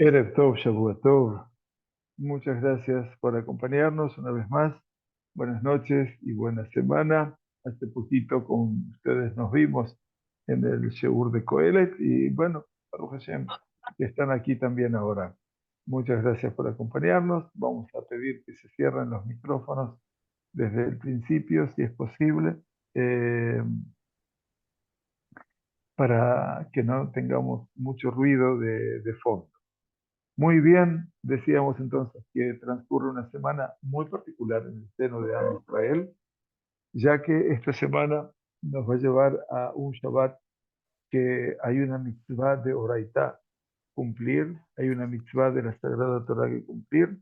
Erev Tov, Shavua Tov. Muchas gracias por acompañarnos una vez más. Buenas noches y buena semana. Hace poquito con ustedes nos vimos en el Sheur de Coelet y bueno, Baruch Hashem, que están aquí también ahora. Muchas gracias por acompañarnos. Vamos a pedir que se cierren los micrófonos desde el principio, si es posible, eh, para que no tengamos mucho ruido de fondo. Muy bien, decíamos entonces que transcurre una semana muy particular en el seno de Am Israel, ya que esta semana nos va a llevar a un Shabbat que hay una mitzvah de Oraitá cumplir, hay una mitzvah de la Sagrada Torah que cumplir,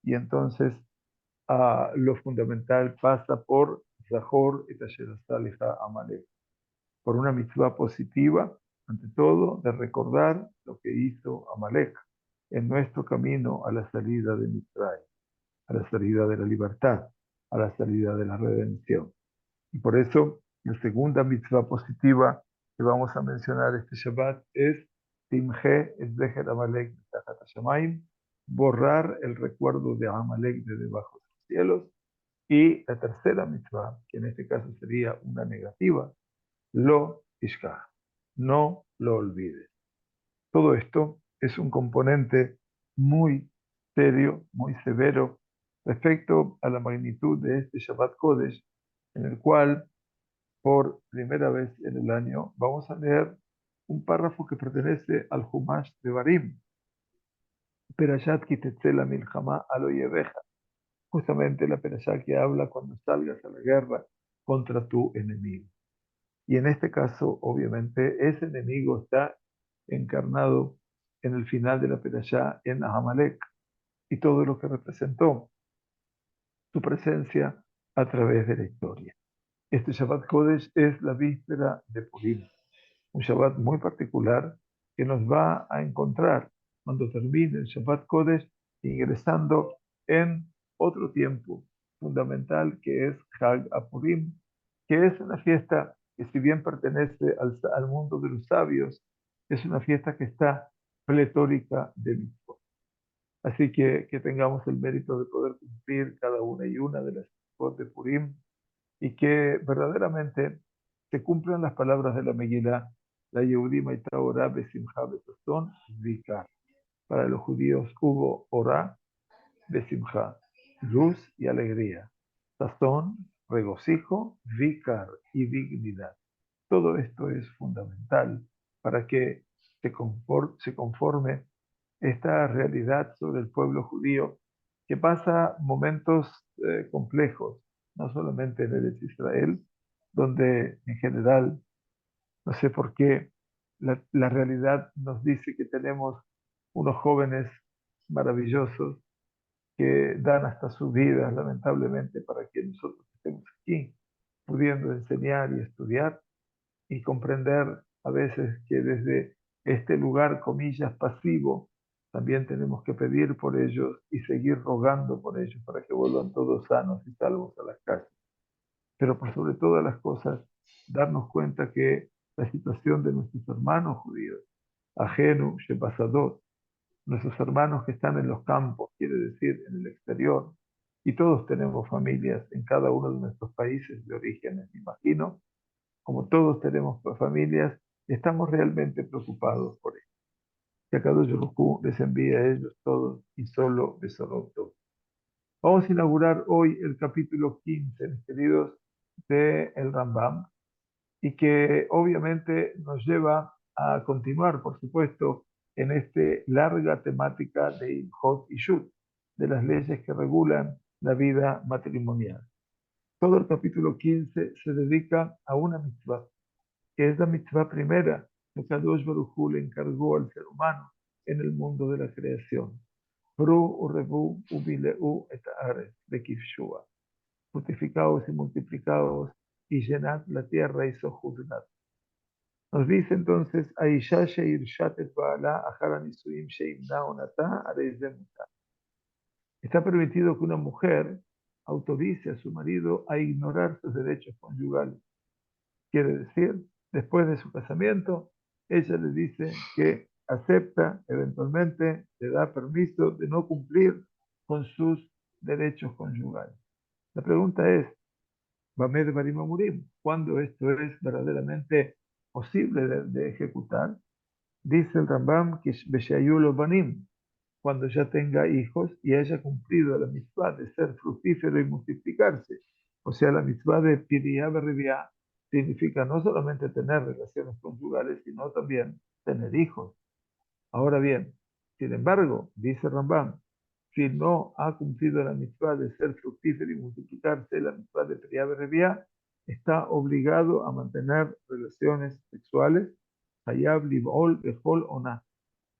y entonces lo fundamental pasa por Zahor et Asher Asá Lecha Amalek, por una mitzvah positiva, ante todo, de recordar lo que hizo Amalek en nuestro camino a la salida de Mitzrayim, a la salida de la libertad, a la salida de la redención. Y por eso, la segunda mitzvah positiva que vamos a mencionar este Shabbat es Timje es Zecher Amalek Tachat Hashamayim, borrar el recuerdo de Amalek de debajo de los cielos. Y la tercera mitzvah, que en este caso sería una negativa, lo ishkach, no lo olvides. Todo esto es un componente muy serio, muy severo respecto a la magnitud de este Shabbat Kodesh, en el cual por primera vez en el año vamos a leer un párrafo que pertenece al Humash de Barim, Perashat Kitetzela Milchama Aloyeveja, justamente la Perashat que habla cuando salgas a la guerra contra tu enemigo. Y en este caso, obviamente, ese enemigo está encarnado en el final de la Perashá en Amalek y todo lo que representó su presencia a través de la historia. Este Shabbat Kodesh es la víspera de Purim, un Shabbat muy particular que nos va a encontrar cuando termine el Shabbat Kodesh ingresando en otro tiempo fundamental que es Hag Apurim, que es una fiesta que si bien pertenece al mundo de los sabios, es una fiesta que está pletórica de mitzvot. Así que tengamos el mérito de poder cumplir cada una y una de las mitzvot de Purim y que verdaderamente se cumplan las palabras de la Megilá, la Yehudim Haitá Orá Besimcha Besasón Vikar. Para los judíos hubo Orá Besimcha, luz y alegría, sazón, regocijo, Vikar y dignidad. Todo esto es fundamental para que se conforme esta realidad sobre el pueblo judío que pasa momentos complejos, no solamente en el Israel, donde en general, no sé por qué, la realidad nos dice que tenemos unos jóvenes maravillosos que dan hasta sus vidas, lamentablemente, para que nosotros estemos aquí, pudiendo enseñar y estudiar y comprender a veces que desde este lugar, comillas, pasivo, también tenemos que pedir por ellos y seguir rogando por ellos para que vuelvan todos sanos y salvos a las casas. Pero por sobre todas las cosas, darnos cuenta que la situación de nuestros hermanos judíos, ajenu, shepasadot, nuestros hermanos que están en los campos, quiere decir en el exterior, y todos tenemos familias en cada uno de nuestros países de orígenes, me imagino, como todos tenemos familias, estamos realmente preocupados por ellos. Que Akadosh Baruj Hu les envíe a ellos todos y solo Besorot todos. Vamos a inaugurar hoy el capítulo 15, mis queridos, de el Rambam, y que obviamente nos lleva a continuar, por supuesto, en esta larga temática de Ilhot y Shut, de las leyes que regulan la vida matrimonial. Todo el capítulo 15 se dedica a una mitzvah, que es la mitzvah primera que Kadosh Baruj Hu le encargó al ser humano en el mundo de la creación. Pru urevu ubileu et haaretz bekifshua. Fructificaos y multiplicaos y llenad la tierra y sojuzgad. Nos dice entonces, Aisha sheir shatet ba'ala achar nisuim sheimna onata arei ze mutar. Está permitido que una mujer autorice a su marido a ignorar sus derechos conyugales. Quiere decir, después de su casamiento, ella le dice que acepta, eventualmente le da permiso de no cumplir con sus derechos conyugales. La pregunta es, Bamed Barim Amurim, ¿cuándo esto es verdaderamente posible de ejecutar? Dice el Rambam que Beshayulo Banim, cuando ya tenga hijos y haya cumplido la mitzvah de ser fructífero y multiplicarse. O sea, la mitzvah de Piriá Berribiá significa no solamente tener relaciones conyugales, sino también tener hijos. Ahora bien, sin embargo, dice Rambam, si no ha cumplido la mitzvah de ser fructífero y multiplicarse, la mitzvah de Piriá Berribiá, está obligado a mantener relaciones sexuales, Hayab Libol Bechol Onah.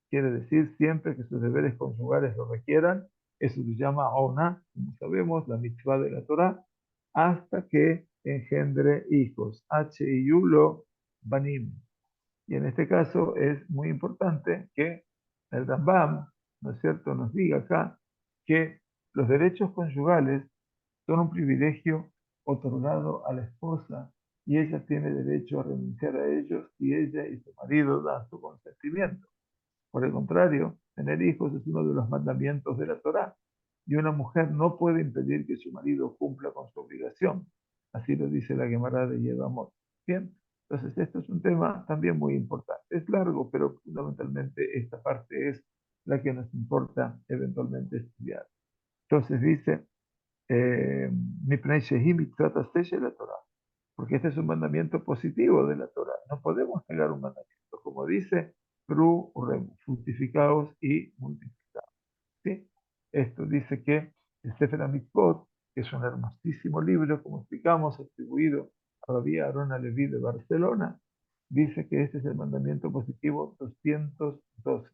Quiere decir siempre que sus deberes conyugales lo requieran. Eso se llama ona, como sabemos, la mitzvah de la Torah, hasta que engendre hijos. H-I-U-L-O banim. Y en este caso es muy importante que el Rambam, ¿no es cierto?, nos diga acá que los derechos conyugales son un privilegio otorgado a la esposa y ella tiene derecho a renunciar a ellos si ella y su marido dan su consentimiento. Por el contrario, tener hijos es uno de los mandamientos de la Torá y una mujer no puede impedir que su marido cumpla con su obligación. Así lo dice la Gemara de Yevamot. Bien, entonces esto es un tema también muy importante. Es largo, pero fundamentalmente esta parte es la que nos importa eventualmente estudiar. Entonces dice, "Mipnei shehi mitzvot haseh de la Torá", porque este es un mandamiento positivo de la Torá. No podemos negar un mandamiento, como dice, fructificados y multiplicados. ¿Sí? Esto dice que el Sefer HaMitzvot, que es un hermosísimo libro, como explicamos, atribuido a Rabbi Aaron Alevi de Barcelona, dice que este es el mandamiento positivo 212.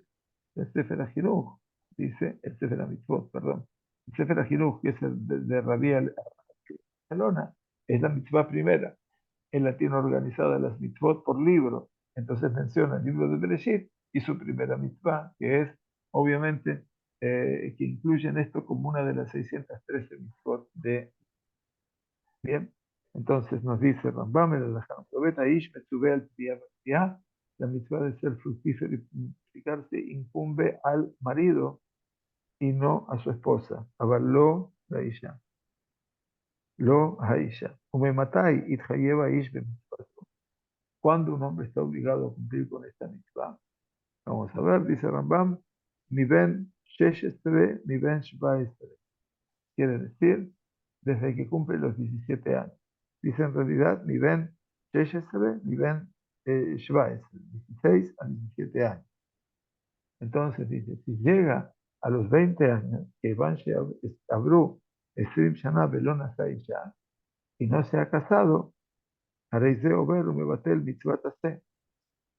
El Sefer HaJinuch, dice, el Sefer HaMitzvot, perdón. El Sefer HaJinuch, que es el de Rabbi Alevi de Barcelona, es la mitzvah primera. Él la tiene organizada las mitzvot por libro. Entonces menciona el libro de Bereshit y su primera mitzvah, que es, obviamente, que incluyen esto como una de las 613 mitzvot de bien. Entonces nos dice Rambam, el Hansobeta Ish Metzubeh al Piyah, la mitzvah de ser fructífero y multiplicarse incumbe al marido y no a su esposa. Avaló la Isha. Lo Haisha. Umematai itchayeva ish b'mitzvah. ¿Cuándo un hombre está obligado a cumplir con esta mitzvah? Vamos a ver, dice Rambam, mi ben sheshestre, mi ben shvaestre. Quiere decir, desde que cumple los 17 años. Dice en realidad, mi ben sheshestre, mi ben shvaestre, 16 a 17 años. Entonces dice, si llega a los 20 años, que van Abru, Esrim Shana Belona Saisha, y no se ha casado, Areize Ober Umebatel Mitzvah Taseh.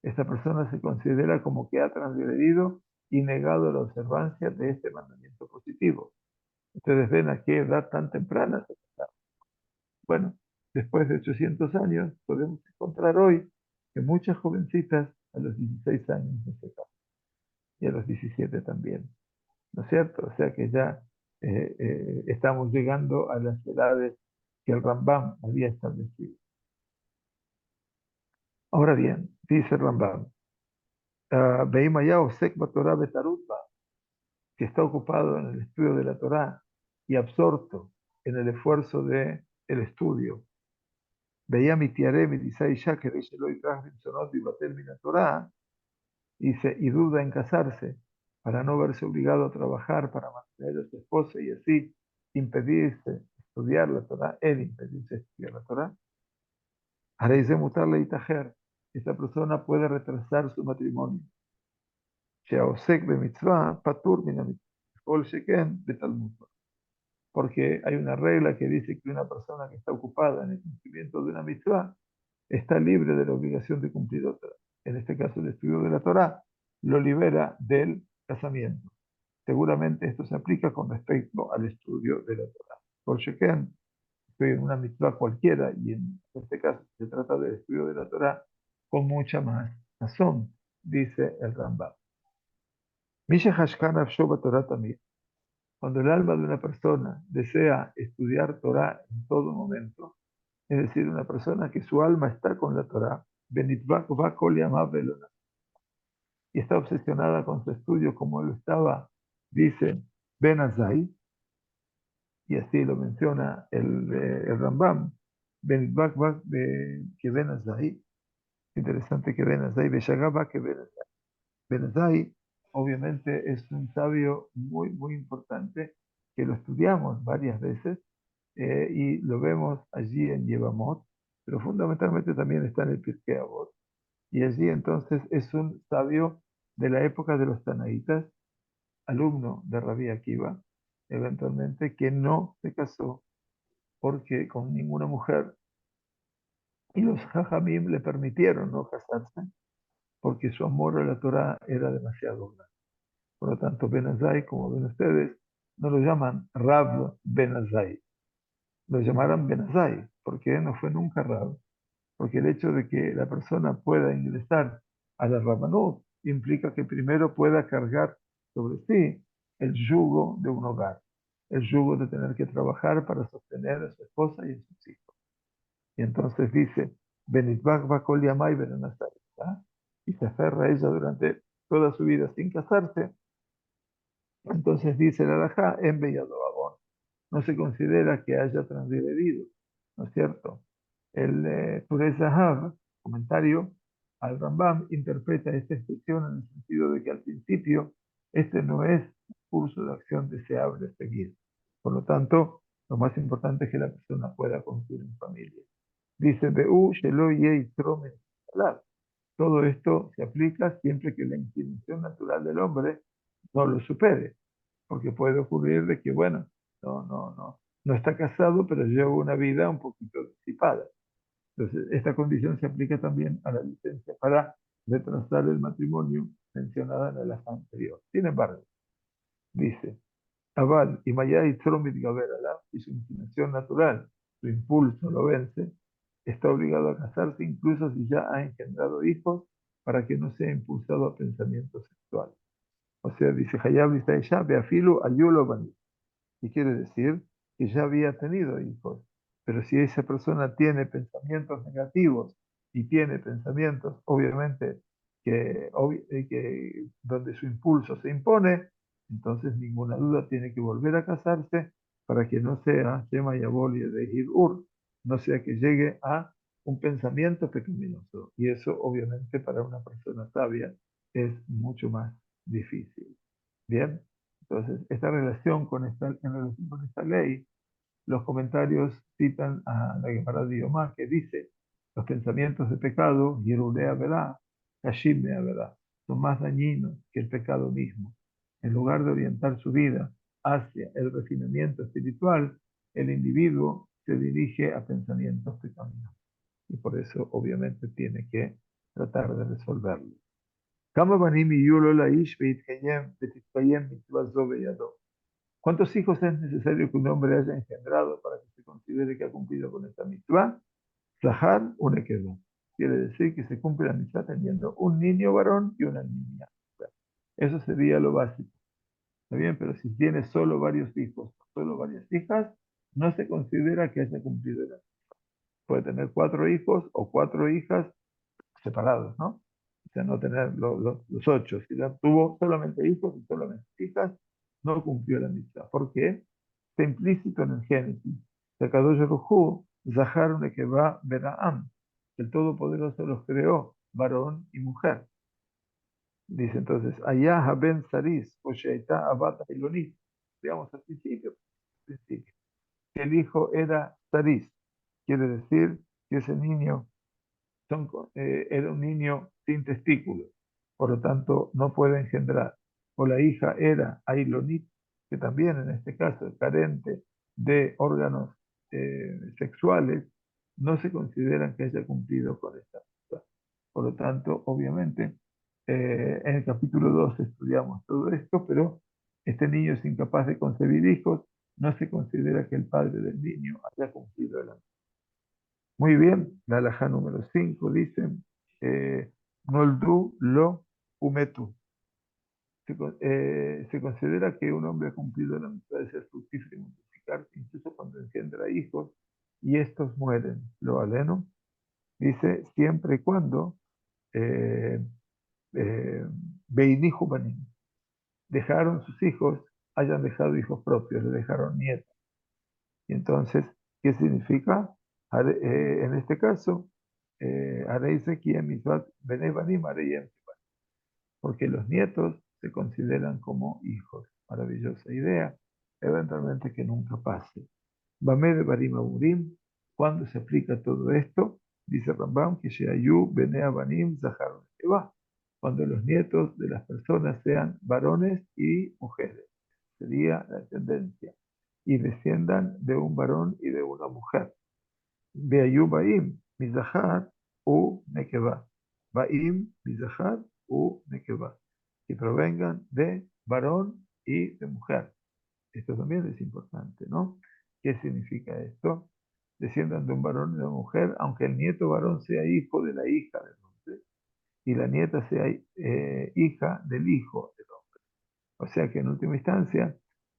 Esta persona se considera como que ha transgredido y negado la observancia de este mandamiento positivo. Ustedes ven a qué edad tan temprana se casaron. Bueno, después de 800 años, podemos encontrar hoy que muchas jovencitas a los 16 años no se casan, y a los 17 también, ¿no es cierto? O sea que ya estamos llegando a las edades que el Rambam había establecido. Ahora bien, dice el Rambam, Beima ya osek Torah betarutba, que está ocupado en el estudio de la Torá y absorto en el esfuerzo de el estudio. Veía mi tiare, mi ya que dice lo sonot y batel la Torá, dice, y duda en casarse para no verse obligado a trabajar para mantener a su esposa y así impedirse estudiar la Torá, él impedirse estudiar la Torá. Haréis de mutarle y tajer, esta persona puede retrasar su matrimonio. Sheaosek be mitzvah, patur min mitzvah, sheken betalmud. Porque hay una regla que dice que una persona que está ocupada en el cumplimiento de una mitzvah está libre de la obligación de cumplir otra. En este caso, el estudio de la Torá lo libera del casamiento. Seguramente esto se aplica con respecto al estudio de la Torá. Por Sheken, estoy en una mitzvah cualquiera y en este caso se trata del estudio de la Torá con mucha más razón, dice el Rambam. Misha Hashkan Afshoba Torah también. Cuando el alma de una persona desea estudiar Torah en todo momento, es decir, una persona que su alma está con la Torah, y está obsesionada con su estudio como lo estaba, dice Ben Azai, y así lo menciona el Rambam, Ben Bakbak que Ben Azai, interesante que Ben Azai, Beshagaba que Ben Azai. Ben Azai, obviamente, es un sabio muy, muy importante que lo estudiamos varias veces y lo vemos allí en Yevamot, pero fundamentalmente también está en el Pirkei Avot. Y allí entonces es un sabio de la época de los Tanaítas, alumno de Rabbi Akiva, eventualmente, que no se casó porque con ninguna mujer y los Jajamim le permitieron no casarse porque su amor a la Torah era demasiado grande. Por lo tanto, Ben Azai, como ven ustedes, no lo llaman Rab Ben Azai, lo llamaron Ben Azai, porque no fue nunca Rab, porque el hecho de que la persona pueda ingresar a la Rabanut implica que primero pueda cargar sobre sí el yugo de un hogar, el yugo de tener que trabajar para sostener a su esposa y a sus hijos. Y entonces dice, Benitbach va kol yamai ben Azai, ¿ah? Y se aferra a ella durante toda su vida sin casarse. Entonces dice el alajá en Belladobagón. No se considera que haya transgredido, ¿no es cierto? El Turez Zahav, comentario al Rambam, interpreta esta expresión en el sentido de que al principio este no es un curso de acción deseable seguir. Por lo tanto, lo más importante es que la persona pueda construir en familia. Dice, Be'u shelo yei tromen salat. Todo esto se aplica siempre que la inclinación natural del hombre no lo supere, porque puede ocurrir de que, bueno, no está casado, pero lleva una vida un poquito disipada. Entonces, esta condición se aplica también a la licencia para retrasar el matrimonio mencionada en el afán anterior. Sin embargo, dice, Aval y Mayay Tromit Gaberala, y su inclinación natural, su impulso lo vence, está obligado a casarse incluso si ya ha engendrado hijos para que no sea impulsado a pensamientos sexuales. O sea, dice Hayab Isaías, Beafilu Ayulo Bani. Y quiere decir que ya había tenido hijos. Pero si esa persona tiene pensamientos negativos y tiene pensamientos, obviamente, que donde su impulso se impone, entonces ninguna duda tiene que volver a casarse para que no sea Shema Yabol y de Ur, no sea que llegue a un pensamiento pecaminoso. Y eso, obviamente, para una persona sabia es mucho más difícil. Bien, entonces, esta relación en relación con esta ley, los comentarios citan a la Gemara de Yomá que dice, los pensamientos de pecado, Yerulea verá, Kashim verá, son más dañinos que el pecado mismo. En lugar de orientar su vida hacia el refinamiento espiritual, el individuo se dirige a pensamientos pecaminosos. Y por eso, obviamente, tiene que tratar de resolverlo. ¿Cuántos hijos es necesario que un hombre haya engendrado para que se considere que ha cumplido con esta mitzvah? Zahar o Nekevá. Quiere decir que se cumple la mitzvah teniendo un niño varón y una niña. Eso sería lo básico. ¿Está bien? Pero si tiene solo varios hijos, solo varias hijas, no se considera que haya cumplido la mitzvah. Puede tener 4 hijos o 4 hijas separados, ¿no? O sea, no tener los 8. Si tuvo solamente hijos y solamente hijas, no cumplió la mitzvah. ¿Por qué? Está implícito en el Génesis. Sakadosh Baruj Zahar Nekevá Beraam. El Todopoderoso los creó, varón y mujer. Dice entonces, allá Haben Saris, Osheita Abata Ilonit. Digamos al principio. El hijo era Saris. Quiere decir que ese niño era un niño sin testículos, por lo tanto no puede engendrar. O la hija era Ailonit, que también en este caso es carente de órganos sexuales, no se consideran que haya cumplido con esta cosa. Por lo tanto, obviamente, en el capítulo 2 estudiamos todo esto, pero este niño es incapaz de concebir hijos, no se considera que el padre del niño haya cumplido el. Muy bien, la alajá número 5 dice, Noldu lo umetu. Se considera que un hombre ha cumplido la mitad de ser fructífero y multiplicarse, incluso cuando engendra hijos, y estos mueren. Lo aleno dice, siempre y cuando eh, eh, Beinihu Banim. Dejaron sus hijos, hayan dejado hijos propios, le dejaron nietos. Y entonces, ¿qué significa? En este caso, Areise Kiem Mitzvat Bnei Banim Areiem, porque los nietos se consideran como hijos. Maravillosa idea, eventualmente que nunca pase. Bamé de Barim Aburim, cuando se aplica todo esto, dice Rambam, que Sheayu Bnei Abanim Zahar Eva, cuando los nietos de las personas sean varones y mujeres, sería la tendencia, y desciendan de un varón y de una mujer. Beayu Baim, Mizahar u Nekeva. Baim, Mizahar u Nekeva. Que provengan de varón y de mujer. Esto también es importante, ¿no? ¿Qué significa esto? Desciendan de un varón y de una mujer, aunque el nieto varón sea hijo de la hija del hombre y la nieta sea hija del hijo del hombre. O sea que en última instancia,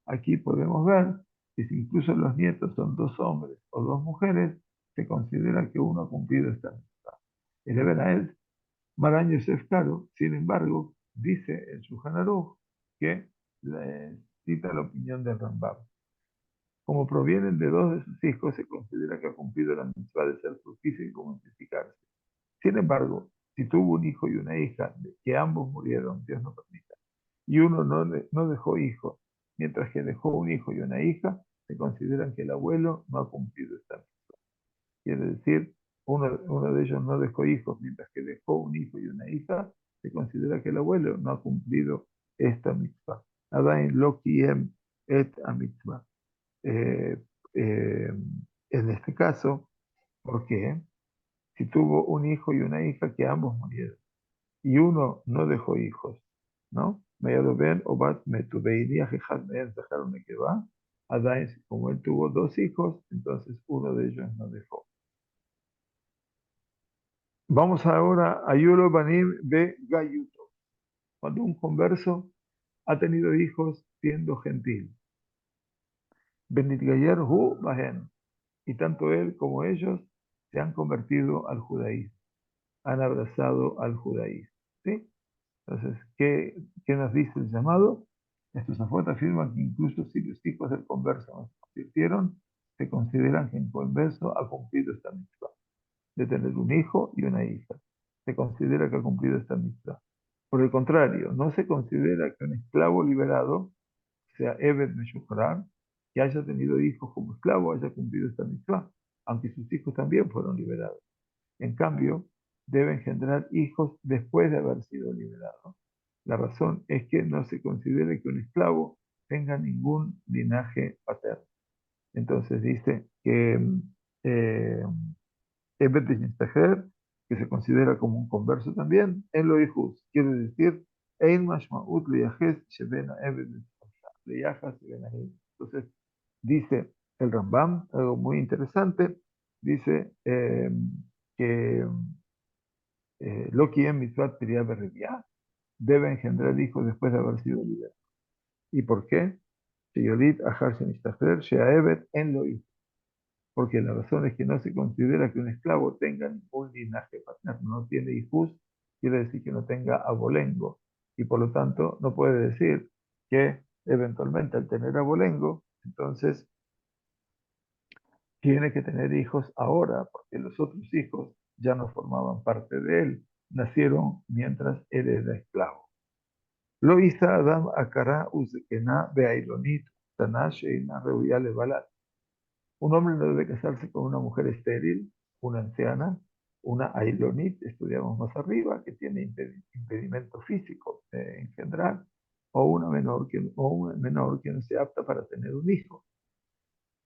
aquí podemos ver que si incluso los nietos son dos hombres o dos mujeres, se considera que uno ha cumplido esta meta. El Eberael, Maran Yosef Karo, sin embargo, dice el Shulchan Aruch que cita la opinión del Rambam. Como provienen de dos de sus hijos, se considera que ha cumplido la mitzvah de ser fructífero y multiplicarse. Sin embargo, si tuvo un hijo y una hija, que ambos murieron, Dios no permita, y uno no dejó hijos, mientras que dejó un hijo y una hija, se consideran que el abuelo no ha cumplido esta mitzvah. Quiere decir, uno de ellos no dejó hijos, mientras que dejó un hijo y una hija, se considera que el abuelo no ha cumplido esta mitzvah. Adain lo kiem et a mitzvah. Eh, eh, en este caso, porque si tuvo un hijo y una hija que ambos murieron, y uno no dejó hijos, ¿no? Meyadoben obat metubeinia jejad meen dejaron que va. Adán, como él tuvo dos hijos, entonces uno de ellos no dejó. Vamos ahora a Yulo Banim de Gayuto. Cuando un converso ha tenido hijos siendo gentil. Benit Gayer hu bahen. Y tanto él como ellos se han convertido al judaísmo, han abrazado al judaísmo. ¿Sí? Entonces, ¿qué nos dice el llamado? Estos afuera afirman que incluso si los hijos del converso no se convirtieron, se consideran que el converso ha cumplido esta misión de tener un hijo y una hija. Se considera que ha cumplido esta misión. Por el contrario, no se considera que un esclavo liberado, sea Eved Meshuchrar, que haya tenido hijos como esclavo, haya cumplido esta misión, aunque sus hijos también fueron liberados. En cambio, debe engendrar hijos después de haber sido liberado. La razón es que no se considere que un esclavo tenga ningún linaje paterno. Entonces dice que eh, Ebed Yintaher, que se considera como un converso también, en lo hijos, quiere decir, Ein Mashmaut Liyahes Shebena Ebed Liyahas Shebena Ebed. Entonces dice el Rambam, algo muy interesante, dice que Loki en Mitzvat Piria Berrebiá debe engendrar hijos después de haber sido liberado. ¿Y por qué? Sheyolit Ahar Shenistafer Sheaebet en lo hijo. Porque la razón es que no se considera que un esclavo tenga ningún linaje paterno, no tiene hijos, quiere decir que no tenga abolengo. Y por lo tanto no puede decir que eventualmente al tener abolengo, entonces tiene que tener hijos ahora, porque los otros hijos ya no formaban parte de él, nacieron mientras él era esclavo. Lo hizo Adam Akara Uzekena Beailonit, Tanash Eina Reuya Levalat. Un hombre no debe casarse con una mujer estéril, una anciana, una Ailonit, estudiamos más arriba, que tiene impedimento físico de engendrar, o una menor que no sea apta para tener un hijo.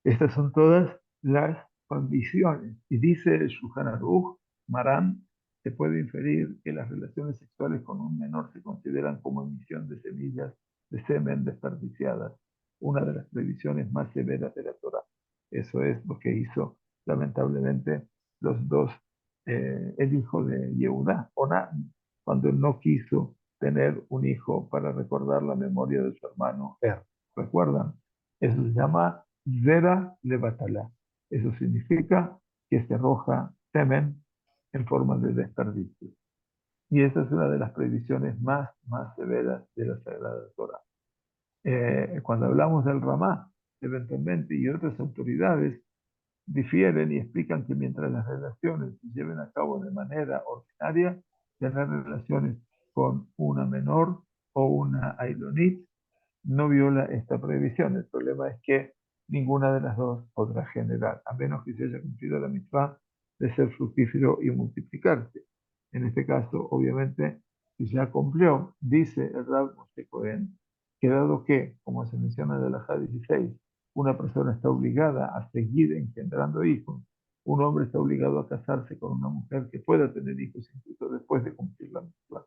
Estas son todas las condiciones. Y dice el Shulchan Aruch, Marán, se puede inferir que las relaciones sexuales con un menor se consideran como emisión de semillas de semen desperdiciadas, una de las previsiones más severas de la Torah. Eso es lo que hizo, lamentablemente, los dos, el hijo de Yehudá, Onán, cuando él no quiso tener un hijo para recordar la memoria de su hermano Er. ¿Recuerdan? Eso se llama Zera Levatala. Eso significa que se arroja semen en forma de desperdicio. Y esta es una de las prohibiciones más severas de la Sagrada Torá. Cuando hablamos del Ramá, eventualmente, y otras autoridades, difieren y explican que mientras las relaciones se lleven a cabo de manera ordinaria, tener relaciones con una menor o una ailonit no viola esta prohibición. El problema es que ninguna de las dos podrá generar, a menos que se haya cumplido la mitzvah de ser fructífero y multiplicarse. En este caso, obviamente, si ya cumplió, dice el Rab Moshe Cohen, que dado que, como se menciona en el Alajá 16, una persona está obligada a seguir engendrando hijos, un hombre está obligado a casarse con una mujer que pueda tener hijos incluso después de cumplir la mitzvah.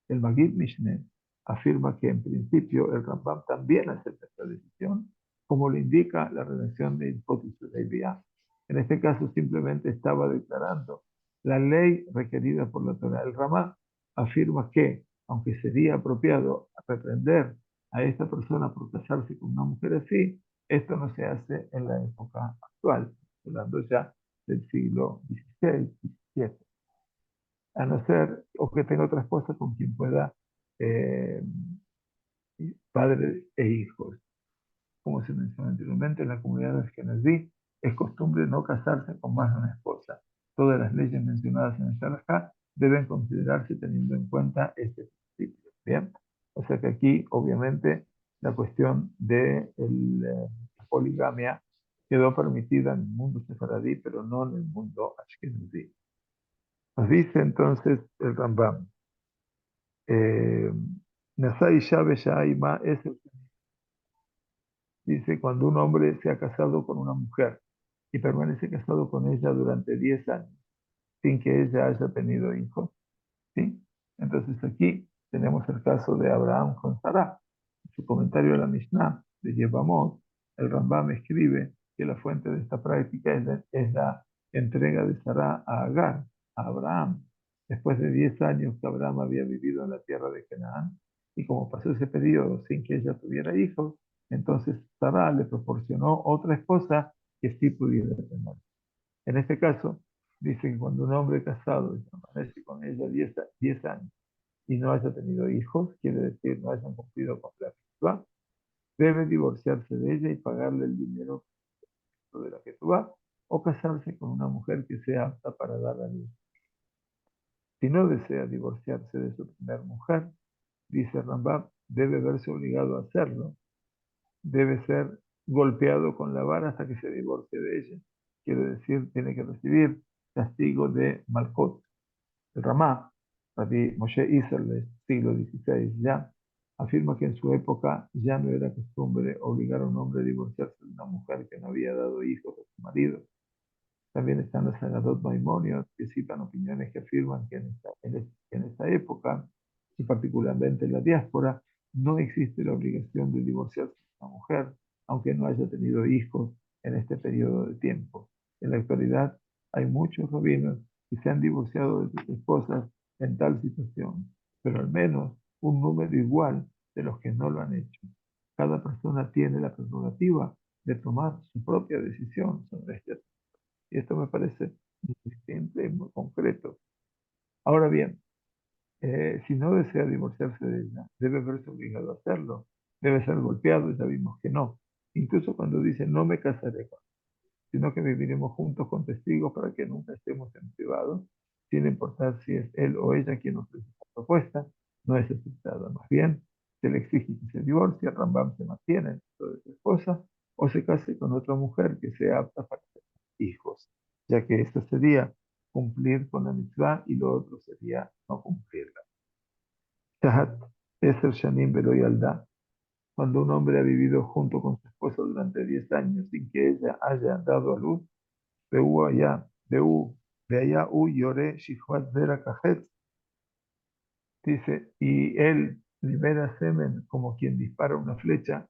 El Magid Mishneh afirma que en principio el Rambam también acepta esta decisión, como le indica la redacción de hipótesis de IBA. En este caso simplemente estaba declarando la ley requerida por la Torah. El Ramá afirma que, aunque sería apropiado reprender a esta persona por casarse con una mujer así, esto no se hace en la época actual, hablando ya del siglo XVI, XVII, a no ser o que tenga otra esposa con quien pueda eh, padres e hijos. Como se mencionó anteriormente, en la comunidad de Ashkenazí es costumbre no casarse con más de una esposa. Todas las leyes mencionadas en esta halajá deben considerarse teniendo en cuenta este principio. Bien, o sea que aquí obviamente la cuestión de la poligamia quedó permitida en el mundo sefaradí, pero no en el mundo ashkenazí. Nos dice entonces el Rambam, eh, Nasai Shabe Shaima es dice cuando un hombre se ha casado con una mujer y permanece casado con ella durante 10 años sin que ella haya tenido hijos, ¿sí? Entonces aquí tenemos el caso de Abraham con Sarah. En su comentario a la Mishnah de Yevamot, el Rambam escribe que la fuente de esta práctica es la entrega de Sarah a Agar, a Abraham, después de 10 años que Abraham había vivido en la tierra de Canaán, y como pasó ese periodo sin que ella tuviera hijos, entonces Sarah le proporcionó otra esposa que sí pudiera tener. En este caso, dice que cuando un hombre casado y permanece con ella 10 años y no haya tenido hijos, quiere decir no hayan cumplido con la Ketubá, debe divorciarse de ella y pagarle el dinero de la Ketubá o casarse con una mujer que sea apta para dar a luz. Si no desea divorciarse de su primer mujer, dice Rambam, debe verse obligado a hacerlo, debe ser golpeado con la vara hasta que se divorcie de ella. Quiere decir, tiene que recibir castigo de Malkot. El Ramá, Rabbi Moshe Isserles, siglo XVI, ya afirma que en su época ya no era costumbre obligar a un hombre a divorciarse de una mujer que no había dado hijos a su marido. También están los Agadot Maimonios, que citan opiniones que afirman que en esta época, y particularmente en la diáspora, no existe la obligación de divorciarse de una mujer, aunque no haya tenido hijos en este periodo de tiempo. En la actualidad hay muchos rabinos que se han divorciado de sus esposas en tal situación, pero al menos un número igual de los que no lo han hecho. Cada persona tiene la prerrogativa de tomar su propia decisión sobre este. Y esto me parece muy simple y muy concreto. Ahora bien, si no desea divorciarse de ella, debe verse obligado a hacerlo. Debe ser golpeado, ya vimos que no. Incluso cuando dice no me casaré con, sino que viviremos juntos con testigos para que nunca estemos en privado, sin importar si es él o ella quien ofrece la propuesta, no es aceptada. Más bien, se le exige que se divorcie, Rambam se mantiene dentro de su esposa o se case con otra mujer que sea apta para tener hijos, ya que esto sería cumplir con la mitzvah y lo otro sería no cumplirla. Shahat es el shanim velo yalda. Cuando un hombre ha vivido junto con su esposa durante 10 años sin que ella haya dado a luz, והוא היה, והיה הוא יורה שכבת זרע כחץ, dice, y él libera semen como quien dispara una flecha,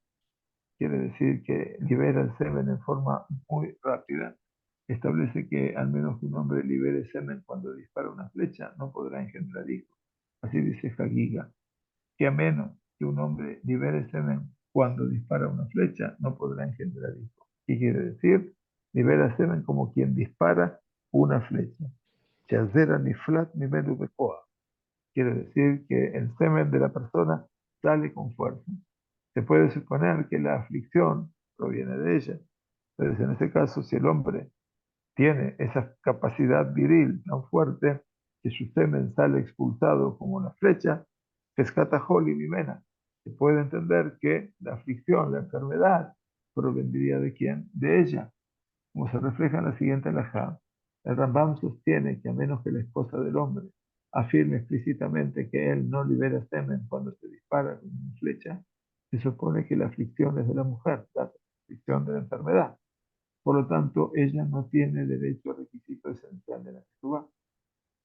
quiere decir que libera el semen en forma muy rápida. Establece que al menos que un hombre libere semen cuando dispara una flecha, no podrá engendrar hijos. Así dice Hagiga, que a menos que un hombre libere semen cuando dispara una flecha, no podrá engendrar hijos. ¿Qué quiere decir? Libera semen como quien dispara una flecha. Chazera ni flat ni medu bekoa. quiere decir que el semen de la persona sale con fuerza. Se puede suponer que la aflicción proviene de ella. Entonces, en ese caso, si el hombre tiene esa capacidad viril tan fuerte que su semen sale expulsado como una flecha, pescata y vimena. Se puede entender que la aflicción, la enfermedad, provendría de quién? De ella, como se refleja en la siguiente halajá. El Rambam sostiene que a menos que la esposa del hombre afirme explícitamente que él no libera semen cuando se dispara con una flecha, se supone que la aflicción es de la mujer, la aflicción de la enfermedad. Por lo tanto, ella no tiene derecho al requisito esencial de la Ketubá.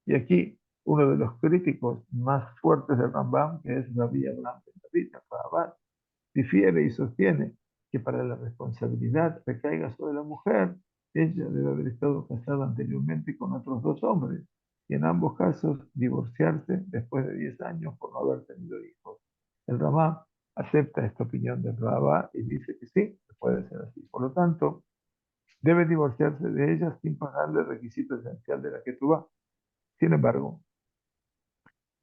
Y aquí, uno de los críticos más fuertes del Rambam, que es Rabbi Abraham Ben David, Rabat, difiere y sostiene que para la responsabilidad recaiga sobre la mujer, ella debe haber estado casada anteriormente con otros dos hombres, y en ambos casos divorciarse después de 10 años por no haber tenido hijos. El Ramá acepta esta opinión del Rabá y dice que sí, que puede ser así. Por lo tanto, debe divorciarse de ella sin pagarle el requisito esencial de la Ketubá. Sin embargo,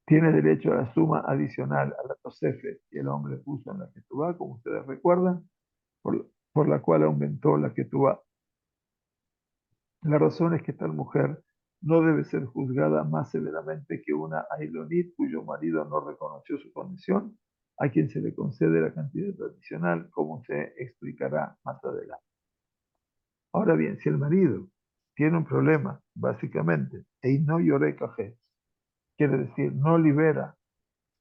tiene derecho a la suma adicional a la Tosefe que el hombre puso en la Ketubá, como ustedes recuerdan, por la cual aumentó la Ketubá. La razón es que tal mujer no debe ser juzgada más severamente que una Ailonit cuyo marido no reconoció su condición, a quien se le concede la cantidad adicional, como se explicará más adelante. Ahora bien, si el marido tiene un problema, básicamente, e no llore café, quiere decir, no libera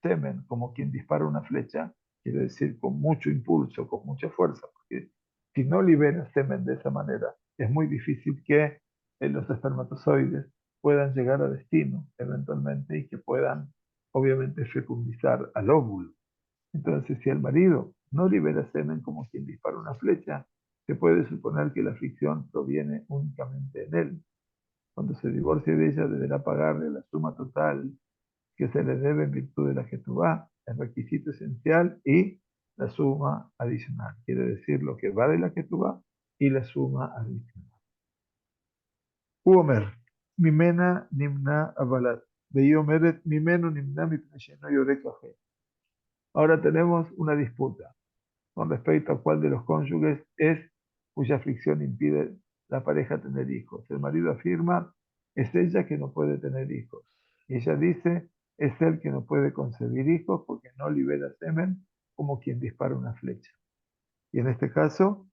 semen como quien dispara una flecha, quiere decir con mucho impulso, con mucha fuerza, porque si no libera semen de esa manera, es muy difícil que los espermatozoides puedan llegar a destino eventualmente y que puedan, obviamente, fecundizar al óvulo. Entonces, si el marido no libera semen como quien dispara una flecha, se puede suponer que la aflicción proviene únicamente en él. Cuando se divorcie de ella, deberá pagarle la suma total que se le debe en virtud de la Ketubá, el requisito esencial y la suma adicional. Quiere decir lo que va de la Ketubá y la suma adicional. Uomer, mimena nimna avalat. Veyomeret mimeno nimna mi presheno yorekaje. Ahora tenemos una disputa con respecto a cuál de los cónyuges es cuya aflicción impide la pareja tener hijos. El marido afirma, es ella que no puede tener hijos. Y ella dice, es él que no puede concebir hijos porque no libera semen como quien dispara una flecha. Y en este caso,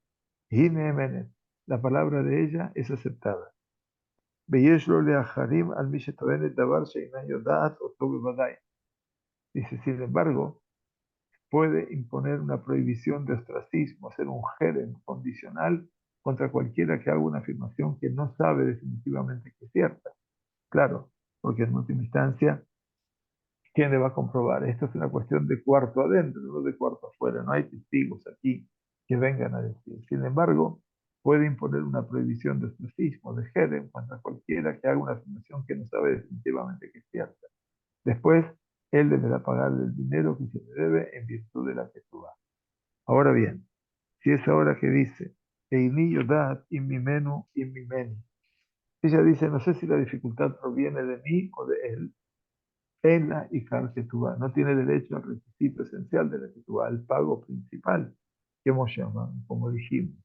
Hine Emenet, la palabra de ella es aceptada. Veyeshlo leaharim al mishetovenet davar sheina yodat o tobe badai. Dice, sin embargo, puede imponer una prohibición de ostracismo, hacer un jerem condicional contra cualquiera que haga una afirmación que no sabe definitivamente que es cierta. Claro, porque en última instancia, ¿quién le va a comprobar? Esto es una cuestión de cuarto adentro, no de cuarto afuera. No hay testigos aquí que vengan a decir. Sin embargo, puede imponer una prohibición de ostracismo, de jerem, contra cualquiera que haga una afirmación que no sabe definitivamente que es cierta. Después, él deberá pagar el dinero que se le debe en virtud de la Ketubá. Ahora bien, si es ahora que dice, Eini yodat imimenu imimeni, ella dice, no sé si la dificultad proviene de mí o de él, en la Ikar Ketubá, no tiene derecho al requisito esencial de la Ketubá, al pago principal, que hemos llamado, como dijimos.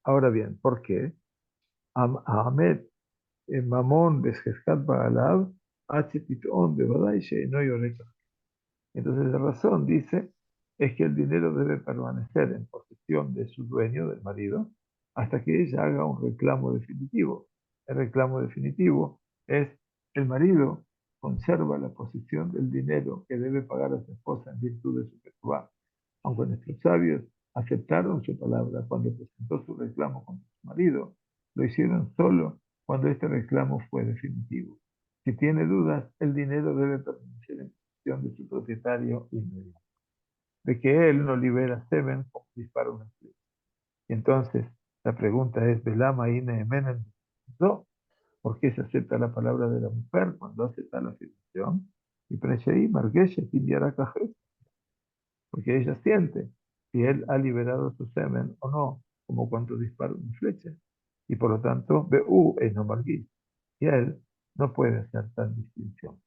Ahora bien, ¿por qué? Ahmed, Mamón, Besjeskat Baalav, H. de Badai, no Yoreka. Entonces la razón, dice, es que el dinero debe permanecer en posesión de su dueño, del marido, hasta que ella haga un reclamo definitivo. El reclamo definitivo es el marido conserva la posesión del dinero que debe pagar a su esposa en virtud de su ketubá. Aunque nuestros sabios aceptaron su palabra cuando presentó su reclamo contra su marido, lo hicieron solo cuando este reclamo fue definitivo. Si tiene dudas, el dinero debe permanecer en de su propietario inmediato, de que él no libera semen como dispara una flecha. Y entonces la pregunta es, ¿Velama ine emenen? No, ¿por qué se acepta la palabra de la mujer cuando hace tal afirmación? Y Preshei Margeshe Tindiara Kajet, porque ella siente si él ha liberado su semen o no, como cuando dispara una flecha. Y por lo tanto, Be'u es no Margis. Y él no puede hacer tal distinción.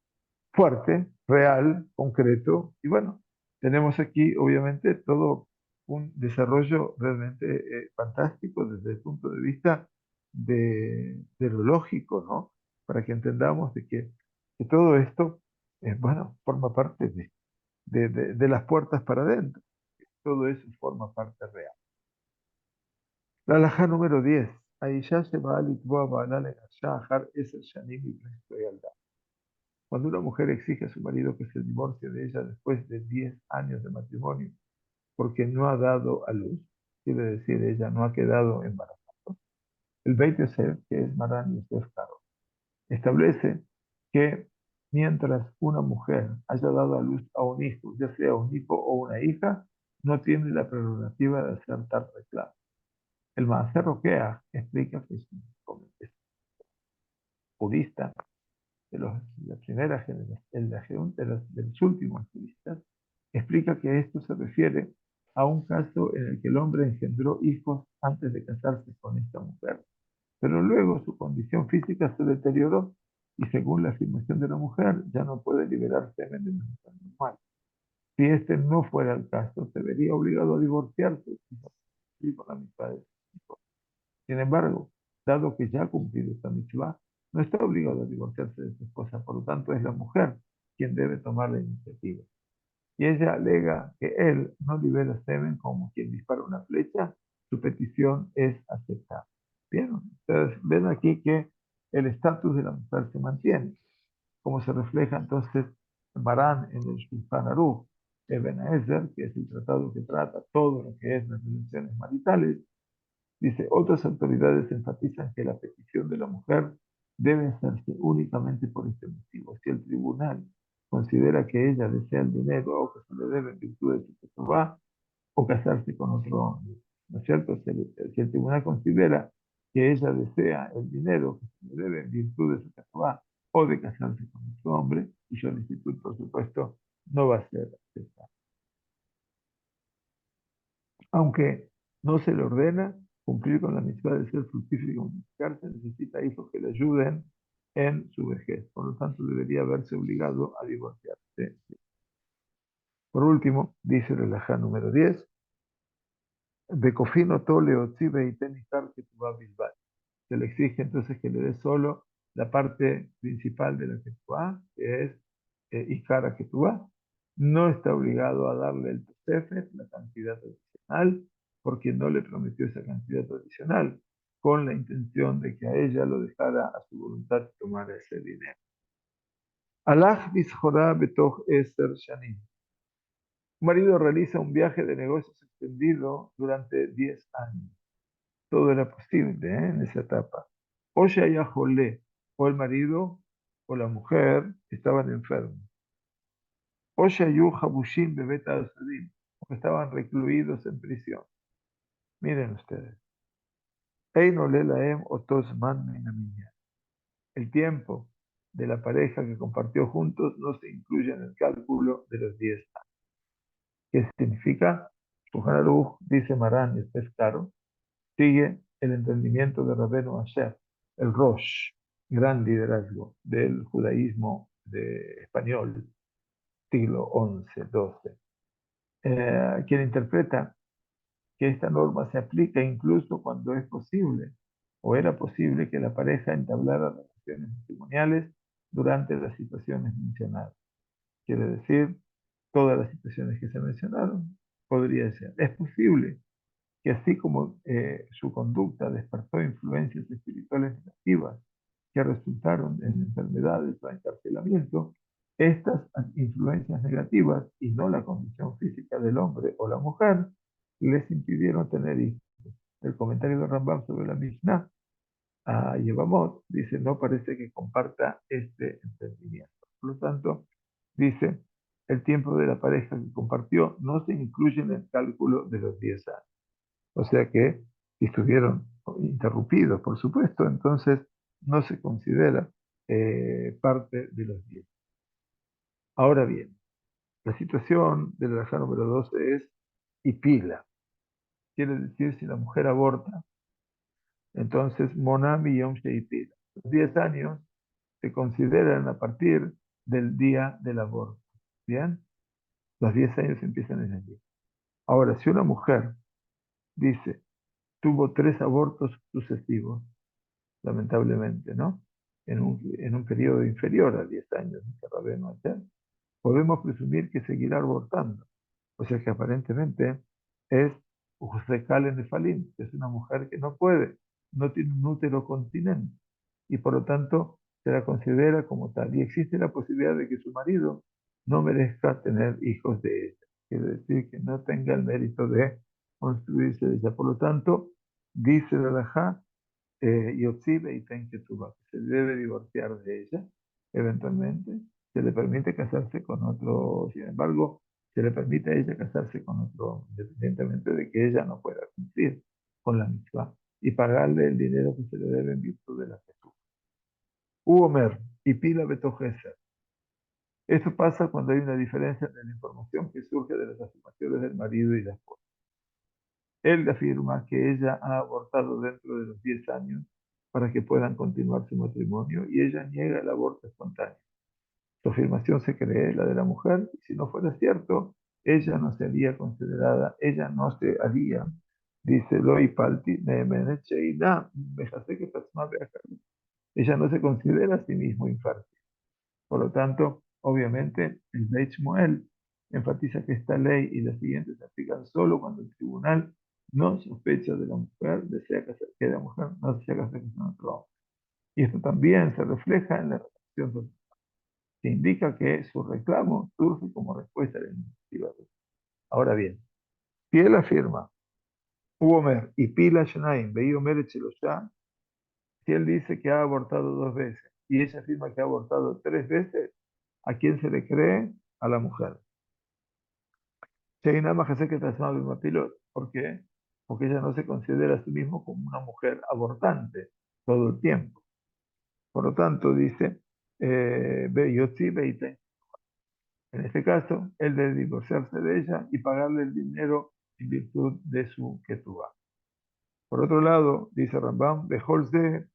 fuerte, real, concreto. Y bueno, tenemos aquí obviamente todo un desarrollo realmente fantástico desde el punto de vista de lo lógico, ¿no? Para que entendamos de que todo esto, bueno, forma parte de las puertas para adentro. Todo eso forma parte real. La alajá número 10. Aisha se va a litboa ba'ala le'asha achar eser shanim mipnei fealdad. Cuando una mujer exige a su marido que se divorcie de ella después de 10 años de matrimonio porque no ha dado a luz, quiere decir ella no ha quedado embarazada, el Beit Yosef, que es Maran Yosef Karo, establece que mientras una mujer haya dado a luz a un hijo, ya sea un hijo o una hija, no tiene la prerrogativa de hacer tal reclamo. El Maaser Roquea explica que es un budista de la primera generación, de los últimos budistas, explica que esto se refiere a un caso en el que el hombre engendró hijos antes de casarse con esta mujer, pero luego su condición física se deterioró y según la afirmación de la mujer ya no puede liberar semen de una mujer normal. Si este no fuera el caso, se vería obligado a divorciarse y con la mitad de sus hijos. Sin embargo, dado que ya ha cumplido esta mitzvah, no está obligado a divorciarse de su esposa, por lo tanto es la mujer quien debe tomar la iniciativa. Y ella alega que él no libera semen como quien dispara una flecha, su petición es aceptada. Bien, ustedes ven aquí que el estatus de la mujer se mantiene, como se refleja entonces Barán en el Shulchan Aruch, Eben Ezer, que es el tratado que trata todo lo que es las relaciones maritales. Dice, otras autoridades enfatizan que la petición de la mujer debe hacerse únicamente por este motivo. Si el tribunal considera que ella desea el dinero o que se le debe en virtud de su ketubá o casarse con otro hombre, ¿no es cierto? Si el tribunal considera que ella desea el dinero que se le debe en virtud de su ketubá o de casarse con otro hombre, y su solicitud, por supuesto, no va a ser aceptada. Aunque no se le ordena cumplir con la mitzvah de ser fructífero y multiplicarse, necesita hijos que le ayuden en su vejez. Por lo tanto, debería verse obligado a divorciarse. Por último, dice el alajá número 10, Becofino tole otzibe y tenisar que tu bilbat. Se le exige entonces que le dé solo la parte principal de la Ketuá, que es Ikara Ketuá. No está obligado a darle el Tosefet, la cantidad adicional, porque no le prometió esa cantidad adicional, con la intención de que a ella lo dejara a su voluntad tomar ese dinero. Alaj Bishorá Betoch Eser Shanim. Un marido realiza un viaje de negocios extendido durante 10 años. Todo era posible en esa etapa. O ya Jolé, o el marido o la mujer estaban enfermos. O Shayu Habushim Bebeta Asadim, o estaban recluidos en prisión. Miren ustedes. Eino Lelaem Otosman Minaminya. El tiempo de la pareja que compartió juntos no se incluye en el cálculo de los 10 años. ¿Qué significa? Shulchan Aruch, dice Marán, y es caro, sigue el entendimiento de Rabbeinu Asher, el Rosh, gran liderazgo del judaísmo español, siglo XI, XII, quien interpreta que esta norma se aplica incluso cuando es posible o era posible que la pareja entablara relaciones matrimoniales durante las situaciones mencionadas. Quiere decir, todas las situaciones que se mencionaron podría ser. Es posible que así como su conducta despertó influencias espirituales negativas que resultaron en enfermedades o encarcelamiento, estas influencias negativas y no la condición física del hombre o la mujer les impidieron tener hijos. El comentario de Rambam sobre la Mishnah a Yevamot dice, no parece que comparta este entendimiento. Por lo tanto, dice, el tiempo de la pareja que compartió no se incluye en el cálculo de los 10 años. O sea que si estuvieron interrumpidos, por supuesto, entonces no se considera parte de los 10. Ahora bien, la situación de la alajá número 12 es y pila. Quiere decir, si la mujer aborta, entonces monami yom y pila. Los 10 años se consideran a partir del día del aborto. ¿Bien? Los 10 años empiezan en el día. Ahora, si una mujer dice, tuvo 3 abortos sucesivos, lamentablemente, ¿no? En un periodo inferior a 10 años, dice Rabbeinu ayer, podemos presumir que seguirá abortando. O sea que aparentemente es Ujsekale Nefalín, que es una mujer que no puede, no tiene un útero continente y por lo tanto se la considera como tal. Y existe la posibilidad de que su marido no merezca tener hijos de ella. Quiere decir que no tenga el mérito de construirse de ella. Por lo tanto, dice la Halajá, Yotzibe y Tenketuba, que se debe divorciar de ella, eventualmente, se le permite casarse con otro, sin embargo, se le permite a ella casarse con otro, independientemente de que ella no pueda cumplir con la misma y pagarle el dinero que se le debe en virtud de la Ketuba. Uomer y Pila Betogeser. Esto pasa cuando hay una diferencia en la información que surge de las afirmaciones del marido y la esposa. Él afirma que ella ha abortado dentro de los 10 años para que puedan continuar su matrimonio y ella niega el aborto espontáneo. Su afirmación se cree la de la mujer y si no fuera cierto, ella no sería considerada, ella no se haría, dice Loi Palti, ella no se considera a sí mismo infértil. Por lo tanto, obviamente, el Beit Shmuel enfatiza que esta ley y las siguientes se aplican solo cuando el tribunal no sospecha de la mujer, desea que la mujer no desea casarse con otro hombre. Y esto también se refleja en la relación social, que indica que su reclamo surge como respuesta a la iniciativa. Ahora bien, si él afirma, Uomer y Pila Shanaim, Veiomer Echelosha, si él dice que ha abortado 2 veces y ella afirma que ha abortado 3 veces, ¿a quién se le cree? A la mujer. ¿Por qué? Porque ella no se considera a sí misma como una mujer abortante todo el tiempo. Por lo tanto, dice, Beyotzi Beite. En este caso, él debe divorciarse de ella y pagarle el dinero en virtud de su ketubá. Por otro lado, dice Rambam, Beholze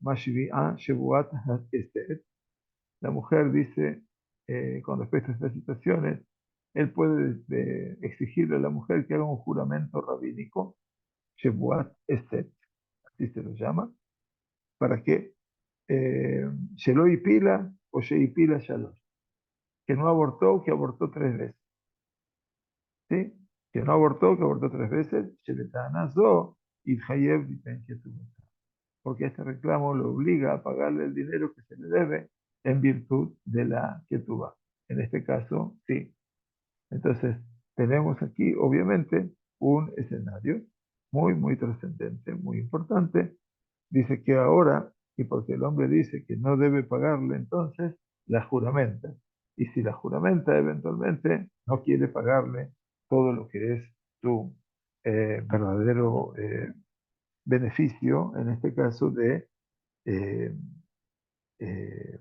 Mashvi'a Shebuat Estet. La mujer dice, con respecto a estas situaciones, él puede exigirle a la mujer que haga un juramento rabínico, Shebuat Estet, así se lo llama, para que Sheloy Pila o Sheipila Shalosh, que no abortó, que abortó 3 veces, ¿sí? Que no abortó, que abortó 3 veces, Sheletanazo y Hayev porque este reclamo lo obliga a pagarle el dinero que se le debe en virtud de la ketubá. En este caso, sí. Entonces, tenemos aquí, obviamente, un escenario muy trascendente, muy importante. Dice que ahora, y porque el hombre dice que no debe pagarle, entonces la juramenta. Y si la juramenta eventualmente no quiere pagarle todo lo que es su verdadero beneficio, en este caso eh, eh,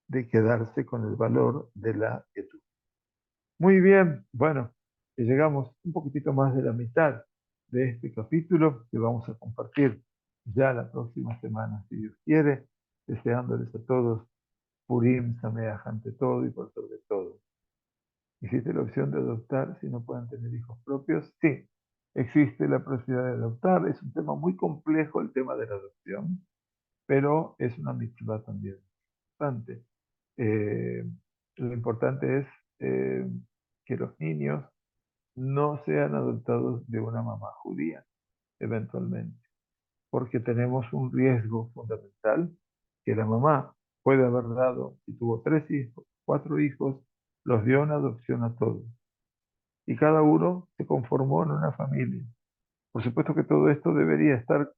de quedarse con el valor de la quietud. Muy bien, bueno, llegamos un poquitito más de la mitad de este capítulo que vamos a compartir ya la próxima semana, si Dios quiere, deseándoles a todos Purim, Sameach ante todo y por sobre todo. ¿Existe la opción de adoptar si no pueden tener hijos propios? Sí, existe la posibilidad de adoptar. Es un tema muy complejo el tema de la adopción, pero es una mitzvah también importante. Eh, lo importante es que los niños no sean adoptados de una mamá judía, eventualmente, porque tenemos un riesgo fundamental que la mamá puede haber dado, si tuvo 3 hijos, 4 hijos, los dio en adopción a todos. Y cada uno se conformó en una familia. Por supuesto que todo esto debería estar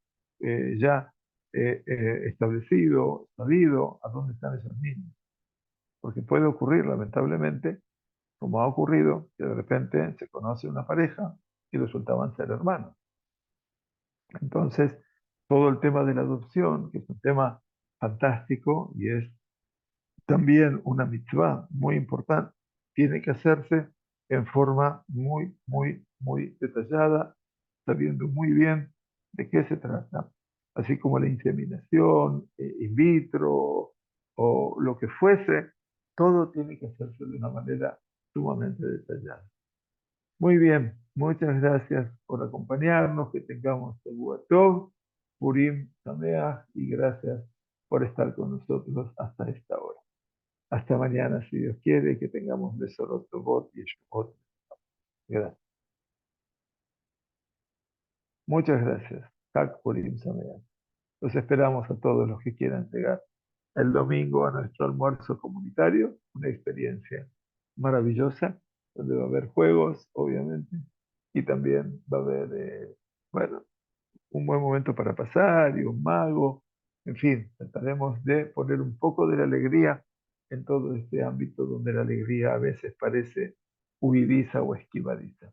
ya establecido, sabido a dónde están esos niños. Porque puede ocurrir, lamentablemente, como ha ocurrido, que de repente se conoce una pareja y resultaban ser hermanos. Entonces, todo el tema de la adopción, que es un tema fantástico y es también una mitzvah muy importante, tiene que hacerse en forma muy detallada, sabiendo muy bien de qué se trata, así como la inseminación in vitro o lo que fuese, todo tiene que hacerse de una manera sumamente detallada. Muy bien, muchas gracias por acompañarnos, que tengamos Shavua Tov, Purim Sameach, y gracias por estar con nosotros hasta esta hora. Hasta mañana, si Dios quiere, que tengamos Besorot Tovot y Shuvot. Gracias. Muchas gracias. Hak Purim Sameach. Los esperamos a todos los que quieran llegar el domingo a nuestro almuerzo comunitario, una experiencia maravillosa, donde va a haber juegos, obviamente, y también va a haber, bueno, un buen momento para pasar y un mago. En fin, trataremos de poner un poco de la alegría en todo este ámbito donde la alegría a veces parece huidiza o esquivadiza.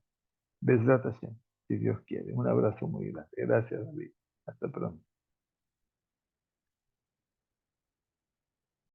Besrat Hashem, si Dios quiere. Un abrazo muy grande. Gracias, David. Hasta pronto.